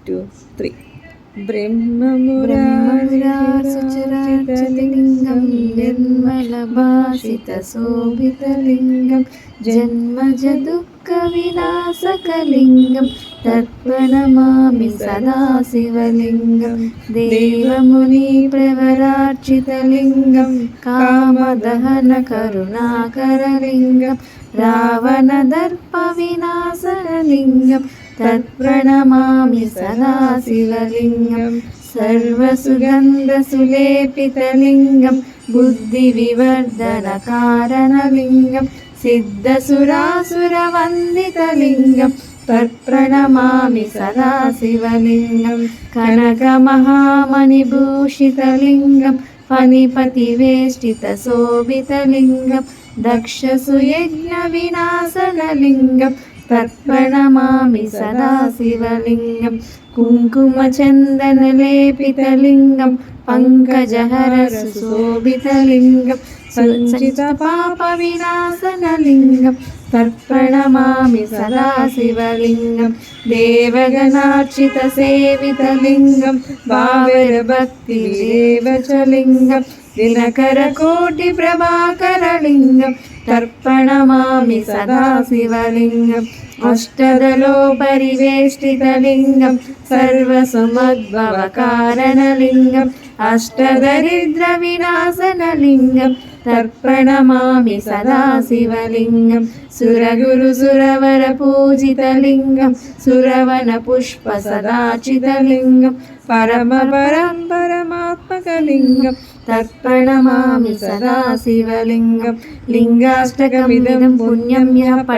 2 3 ब्रह्ममुरारिसुचरार्चितलिङ्गं निर्मलभाषितशोभितलिङ्गं जन्मजदुःखविनाशकलिङ्गं तत्प्रणमामि सदा शिवलिङ्गं देवमुनिप्रवरार्चितलिङ्गं कामदहनकरुणाकरलिङ्गं रावणदर्पविनाशनलिङ्गं तत्प्रणमामि सदा शिवलिङ्गं सर्वसुगन्धसुलेपितलिङ्गं बुद्धिविवर्धनकारणलिङ्गं सिद्धसुरासुरवन्दितलिङ्गं तत्प्रणमामि सदा शिवलिङ्गं कनकमहामणिभूषितलिङ्गं फणिपतिवेष्टितशोभितलिङ्गं दक्षसुयज्ञविनाशनलिङ्गं तत्प्रणमामि सदा शिवलिङ्गं कुङ्कुमचन्दनलेपितलिङ्गं पङ्कजहरसुशोभितलिङ्गं सञ्चितपापविनाशनलिङ्गं तत्प्रणमामि सदा शिवलिङ्गं देवगणार्चितसेवितलिङ्गं भावरभक्तिविदेवचलिङ्गं दिनकरकोटिप्रभाकरलिङ्गं तर्पणमामि सदा शिवलिङ्गं अष्टदलोपरिवेष्टितलिङ्गं सर्वसुमद्भवकारणलिङ्गम् अष्टदरिद्रविनाशनलिङ्गं तर्पणमामि सदा शिवलिङ्गं सुरगुरुसुरवरपूजितलिङ्गं सुरवनपुष्पसदाचितलिङ्गं परमात्मकलिङ्गं तर्पणमामि सदा शिवलिङ्गं लिङ्गाष्टकमिदं पुण्यं यः